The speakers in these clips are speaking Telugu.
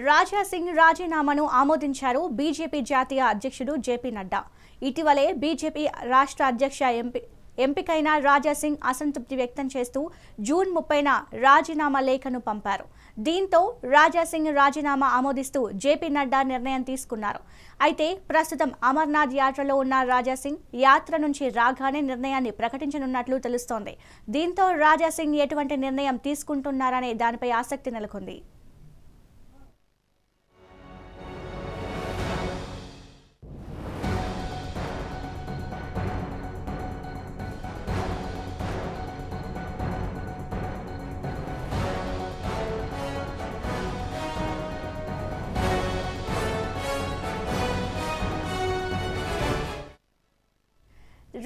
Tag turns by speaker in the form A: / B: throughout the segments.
A: రాజా సింగ్ రాజీనామాను ఆమోదించారు బీజేపీ జాతీయ అధ్యక్షుడు జేపీ నడ్డా. ఇటీవలే బీజేపీ రాష్ట్ర అధ్యక్ష ఎంపికైన రాజా సింగ్ అసంతృప్తి వ్యక్తం చేస్తూ జూన్ 30న రాజీనామా లేఖను పంపారు. దీంతో రాజా సింగ్ రాజీనామా ఆమోదిస్తూ జేపీ నడ్డా నిర్ణయం తీసుకున్నారు. అయితే ప్రస్తుతం అమర్నాథ్ యాత్రలో ఉన్న రాజా సింగ్ యాత్ర నుంచి రాగానే నిర్ణయాన్ని ప్రకటించనున్నట్లు తెలుస్తోంది. దీంతో రాజా సింగ్ ఎటువంటి నిర్ణయం తీసుకుంటున్నారనే దానిపై ఆసక్తి నెలకొంది.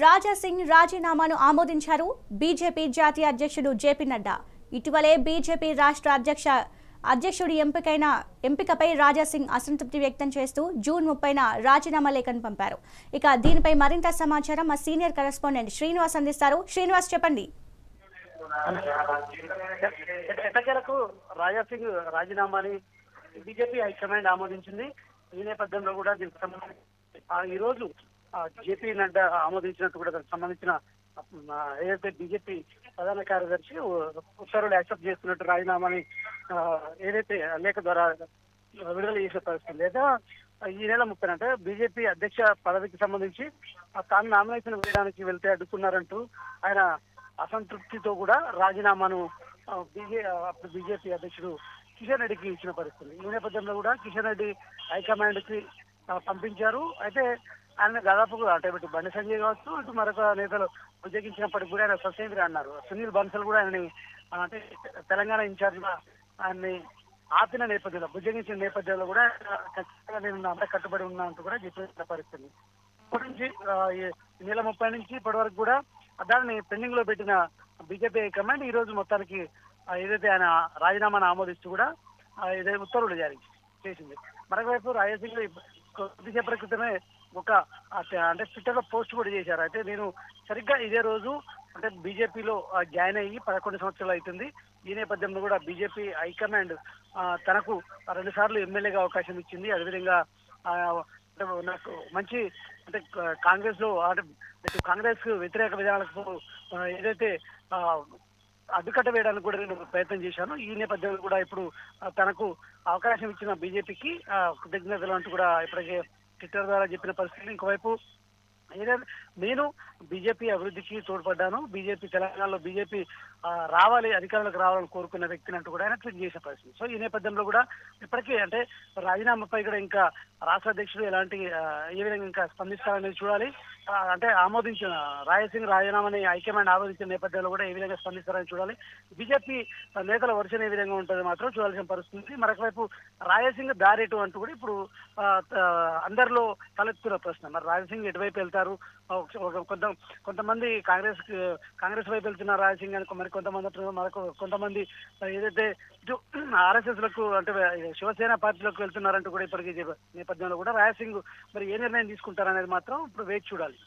A: రాజా సింగ్ రాజీనామాను ఆమోదించారు బీజేపీ జాతీయ అధ్యక్షుడు జేపీ నడ్డా. ఇటీవలే బీజేపీ రాష్ట్ర అధ్యక్షుడి ఎంపికపై రాజా సింగ్ అసంతృప్తి వ్యక్తం చేస్తూ జూన్ 30న రాజీనామా లేఖను పంపారు. ఇక దీనిపై మరింత సమాచారం మా సీనియర్ కరెస్పాండెంట్ శ్రీనివాస్ అందిస్తారు. శ్రీనివాస్, చెప్పండి.
B: ఎట్టకేలకు రాజా సింగ్ రాజీనామాని బీజేపీ హైకమాండ్ ఆమోదించింది. ఈ నేపథ్యంలో కూడా దీనికి సంబంధించి ఈ రోజు జేపీ నడ్డా ఆమోదించినట్టు కూడా దానికి సంబంధించిన ఏదైతే బీజేపీ ప్రధాన కార్యదర్శి ఉత్తర్వులు యాక్సెప్ట్ చేస్తున్నట్టు రాజీనామాని ఏదైతే లేఖ ద్వారా విడుదల చేసే పరిస్థితి లేదా ఈ నెల 30 అంటే బీజేపీ అధ్యక్ష పదవికి సంబంధించి తాను నామినేషన్ వేయడానికి వెళ్తే అడ్డుకున్నారంటూ ఆయన అసంతృప్తితో కూడా రాజీనామాను బీజేపీ అధ్యక్షుడు కిషన్ రెడ్డికి ఇచ్చిన పరిస్థితి. ఈ నేపథ్యంలో కూడా కిషన్ రెడ్డి హైకమాండ్ కి పంపించారు. అయితే ఆయన దాదాపుగా అంటే ఇటు బండి సంజయ్ కావచ్చు, ఇటు మరొక నేతలు ఉద్యోగించినప్పటికీ కూడా ఆయన ససేమిరా అన్నారు. సునీల్ బన్సల్ కూడా ఆయనని అంటే తెలంగాణ ఇన్ఛార్జిగా ఆయన్ని ఆపిన నేపథ్యంలో బుజ్జగించిన నేపథ్యంలో కూడా ఖచ్చితంగా నేను అంతా కట్టుబడి ఉన్నా అంటూ కూడా చెప్పిన పరిస్థితి. ఇప్పటి నుంచి ఈ నెల 30 నుంచి ఇప్పటి వరకు కూడా దాన్ని పెండింగ్ లో పెట్టిన బీజేపీ హైకమాండ్ ఈ రోజు మొత్తానికి ఏదైతే ఆయన రాజీనామాను ఆమోదిస్తూ కూడా ఏదైతే ఉత్తర్వులు జారీ చేసింది. మరొకవైపు రాజా సింగ్ కొద్దిసేపటి క్రితమే ఒక అంటే ట్విట్టర్ లో పోస్ట్ కూడా చేశారు. అయితే నేను సరిగ్గా ఇదే రోజు అంటే బీజేపీలో జాయిన్ అయ్యి 11 సంవత్సరాలు అవుతుంది. ఈ నేపథ్యంలో కూడా బీజేపీ హైకమాండ్ తనకు 2 సార్లు ఎమ్మెల్యేగా అవకాశం ఇచ్చింది. అదేవిధంగా నాకు మంచి అంటే కాంగ్రెస్ లో అంటే కాంగ్రెస్ వ్యతిరేక విధానాలకు ఏదైతే అడ్డుకట్ట వేయడానికి కూడా నేను ప్రయత్నం చేశాను. ఈ నేపథ్యంలో కూడా ఇప్పుడు తనకు అవకాశం ఇచ్చిన బీజేపీకి కృతజ్ఞతలు అంటూ కూడా ఇప్పటికే ట్విట్టర్ ద్వారా చెప్పిన పరిస్థితి. ఇంకోవైపు ఏదైనా నేను బీజేపీ అభివృద్ధికి తోడ్పడ్డాను, బీజేపీ తెలంగాణలో బీజేపీ రావాలి, అధికారంలోకి రావాలని కోరుకున్న వ్యక్తిని అంటూ కూడా ఆయన ట్వీట్ చేసే పరిస్థితి. సో ఈ నేపథ్యంలో కూడా ఇప్పటికీ అంటే రాజీనామాపై కూడా ఇంకా రాష్ట్ర అధ్యక్షుడు ఎలాంటి ఏ విధంగా ఇంకా స్పందిస్తారనేది చూడాలి. అంటే ఆమోదించిన రాజా సింగ్ రాజీనామాని హైకమాండ్ ఆమోదించిన నేపథ్యంలో కూడా ఏ విధంగా స్పందిస్తారని చూడాలి. బీజేపీ నేతల వర్షన్ ఏ విధంగా ఉంటుంది మాత్రం చూడాల్సిన పరిస్థితి. మరొక వైపు రాజా సింగ్ దారేటు అంటూ కూడా ఇప్పుడు అందరిలో తలెత్తున్న ప్రశ్న. మరి రాజా సింగ్ ఎటువైపు వెళ్తారు? కొంతమంది కాంగ్రెస్ వైపు వెళ్తున్న రాజా సింగ్ అని మరి కొంతమంది ఏదైతే ఇటు ఆర్ఎస్ఎస్ లకు అంటే శివసేన పార్టీలకు వెళ్తున్నారంటూ కూడా ఇప్పటికీ నేపథ్యంలో కూడా రాజా సింగ్ మరి ఏ నిర్ణయం తీసుకుంటారనేది మాత్రం ఇప్పుడు వేచి చూడాలి.